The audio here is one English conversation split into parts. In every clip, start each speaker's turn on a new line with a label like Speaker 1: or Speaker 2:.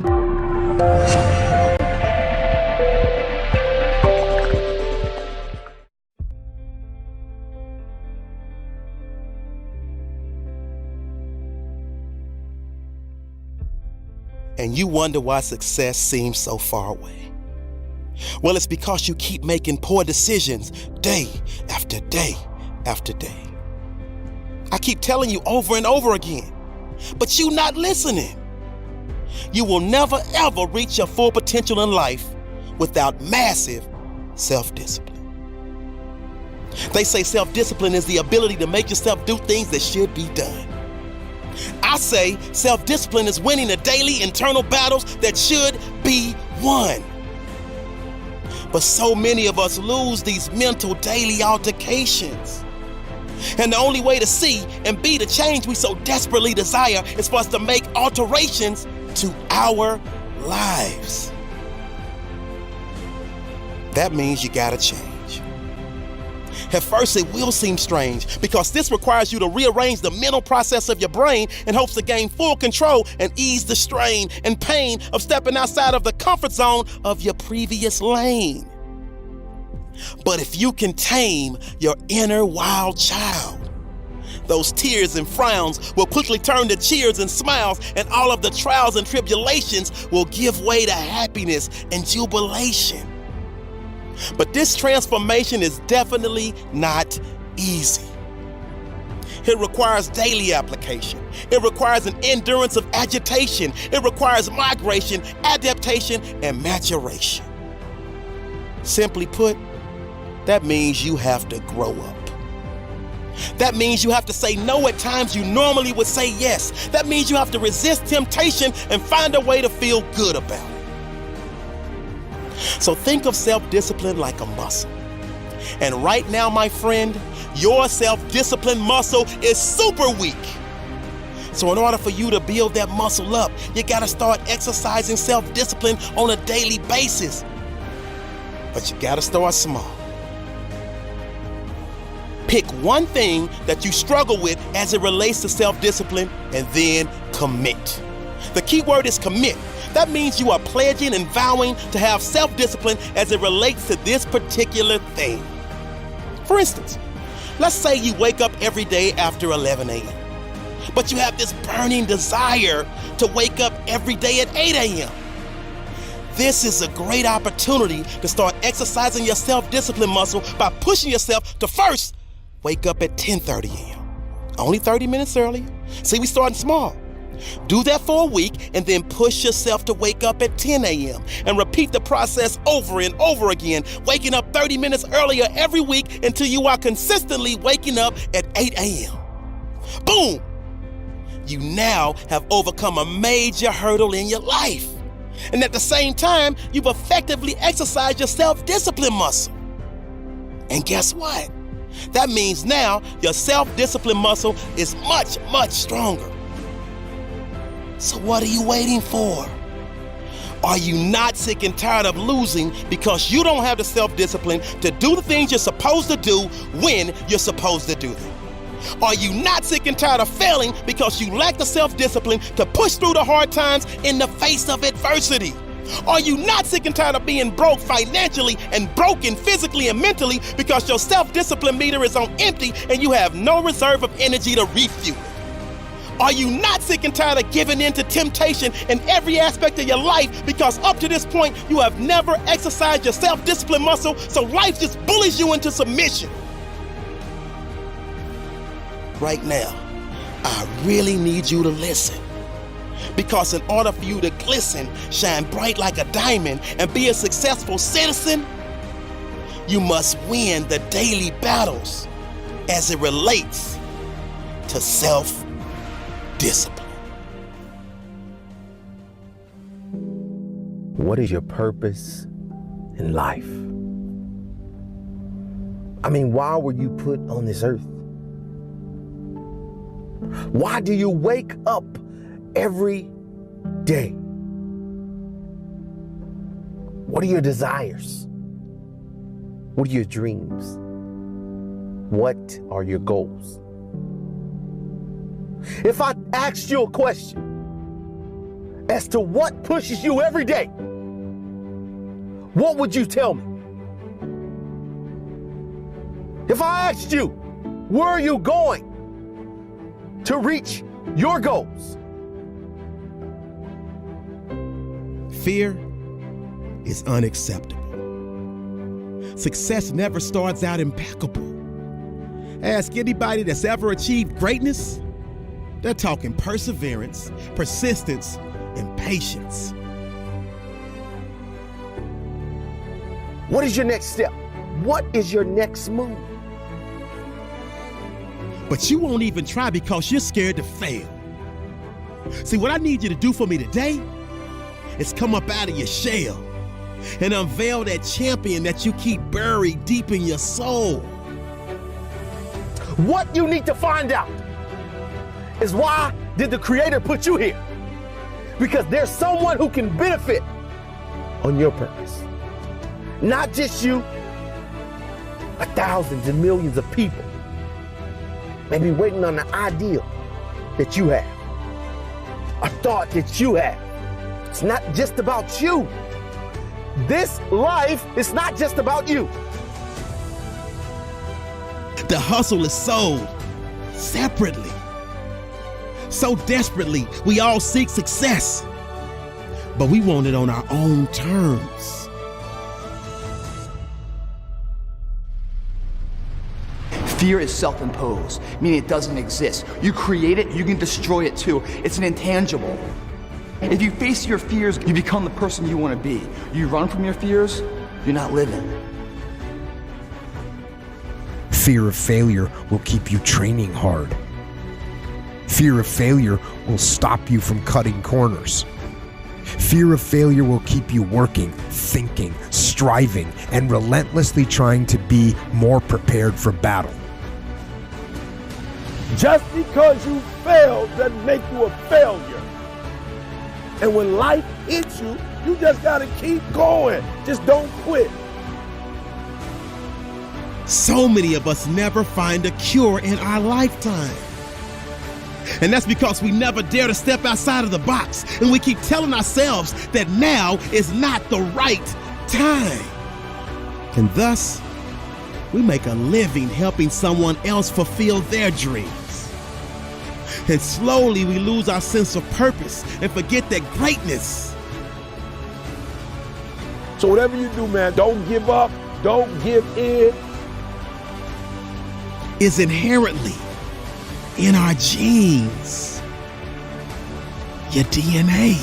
Speaker 1: And you wonder why success seems so far away. Well, it's because you keep making poor decisions day after day after day. I keep telling you over and over again, but you're not listening. You will never ever reach your full potential in life without massive self-discipline. They say self-discipline is the ability to make yourself do things that should be done. I say self-discipline is winning the daily internal battles that should be won. But so many of us lose these mental daily altercations. And the only way to see and be the change we so desperately desire is for us to make alterations to our lives. That means you gotta change. At first, it will seem strange because this requires you to rearrange the mental process of your brain in hopes to gain full control and ease the strain and pain of stepping outside of the comfort zone of your previous lane. But if you can tame your inner wild child, those tears and frowns will quickly turn to cheers and smiles, and all of the trials and tribulations will give way to happiness and jubilation. But this transformation is definitely not easy. It requires daily application. It requires an endurance of agitation. It requires migration, adaptation, and maturation. Simply put, that means you have to grow up. That means you have to say no at times you normally would say yes. That means you have to resist temptation and find a way to feel good about it. So think of self-discipline like a muscle. And right now, my friend, your self-discipline muscle is super weak. So in order for you to build that muscle up, you gotta start exercising self-discipline on a daily basis. But you gotta start small. Pick one thing that you struggle with as it relates to self-discipline and then commit. The key word is commit. That means you are pledging and vowing to have self-discipline as it relates to this particular thing. For instance, let's say you wake up every day after 11 a.m., but you have this burning desire to wake up every day at 8 a.m. This is a great opportunity to start exercising your self-discipline muscle by pushing yourself to first wake up at 10:30 a.m. Only 30 minutes earlier. See, we starting small. Do that for a week and then push yourself to wake up at 10 a.m. and repeat the process over and over again, waking up 30 minutes earlier every week until you are consistently waking up at 8 a.m. Boom! You now have overcome a major hurdle in your life. And at the same time, you've effectively exercised your self-discipline muscle. And guess what? That means now your self-discipline muscle is much, much stronger. So what are you waiting for? Are you not sick and tired of losing because you don't have the self-discipline to do the things you're supposed to do when you're supposed to do them? Are you not sick and tired of failing because you lack the self-discipline to push through the hard times in the face of adversity? Are you not sick and tired of being broke financially and broken physically and mentally because your self-discipline meter is on empty and you have no reserve of energy to refuel it? Are you not sick and tired of giving in to temptation in every aspect of your life because up to this point you have never exercised your self-discipline muscle, so life just bullies you into submission? Right now, I really need you to listen. Because in order for you to glisten, shine bright like a diamond, and be a successful citizen, you must win the daily battles as it relates to self-discipline.
Speaker 2: What is your purpose in life? I mean, why were you put on this earth? Why do you wake up every day? What are your desires? What are your dreams? What are your goals? If I asked you a question as to what pushes you every day, what would you tell me? If I asked you, where are you going to reach your goals?
Speaker 1: Fear is unacceptable. Success never starts out impeccable. Ask anybody that's ever achieved greatness, they're talking perseverance, persistence, and patience.
Speaker 2: What is your next step? What is your next move?
Speaker 1: But you won't even try because you're scared to fail. See, what I need you to do for me today is come up out of your shell and unveil that champion that you keep buried deep in your soul.
Speaker 2: What you need to find out is, why did the Creator put you here? Because there's someone who can benefit on your purpose. Not just you, but thousands and millions of people may be waiting on the ideal that you have, a thought that you have. It's not just about you. This life is not just about you.
Speaker 1: The hustle is sold separately. So desperately, we all seek success, but we want it on our own terms.
Speaker 3: Fear is self-imposed, meaning it doesn't exist. You create it, you can destroy it too. It's an intangible. If you face your fears, you become the person you want to be. You run from your fears, you're not living.
Speaker 4: Fear of failure will keep you training hard. Fear of failure will stop you from cutting corners. Fear of failure will keep you working, thinking, striving, and relentlessly trying to be more prepared for battle.
Speaker 5: Just because you failed doesn't make you a failure. And when life hits you, you just gotta keep going. Just don't quit.
Speaker 1: So many of us never find a cure in our lifetime. And that's because we never dare to step outside of the box, and we keep telling ourselves that now is not the right time. And thus, we make a living helping someone else fulfill their dreams. And slowly we lose our sense of purpose and forget that greatness.
Speaker 5: So whatever you do, man, don't give up, don't give in.
Speaker 1: Is inherently in our genes, your DNA.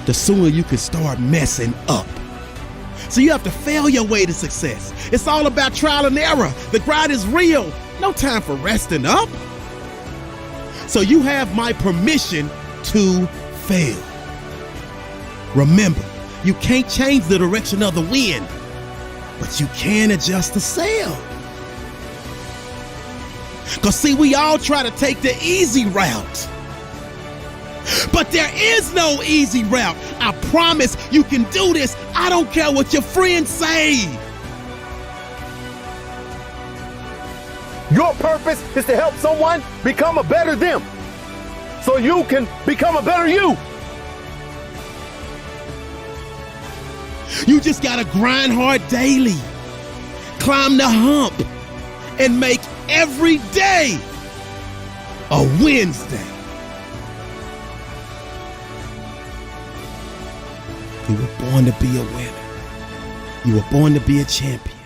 Speaker 1: The sooner you can start messing up. So you have to fail your way to success. It's all about trial and error. The grind is real. No time for resting up. So you have my permission to fail. Remember, you can't change the direction of the wind, but you can adjust the sail. Because see, we all try to take the easy route. But there is no easy route. I promise you can do this. I don't care what your friends say.
Speaker 2: Your purpose is to help someone become a better them, so you can become a better you.
Speaker 1: You just gotta grind hard daily, climb the hump, and make every day a Wednesday. You were born to be a winner. You were born to be a champion.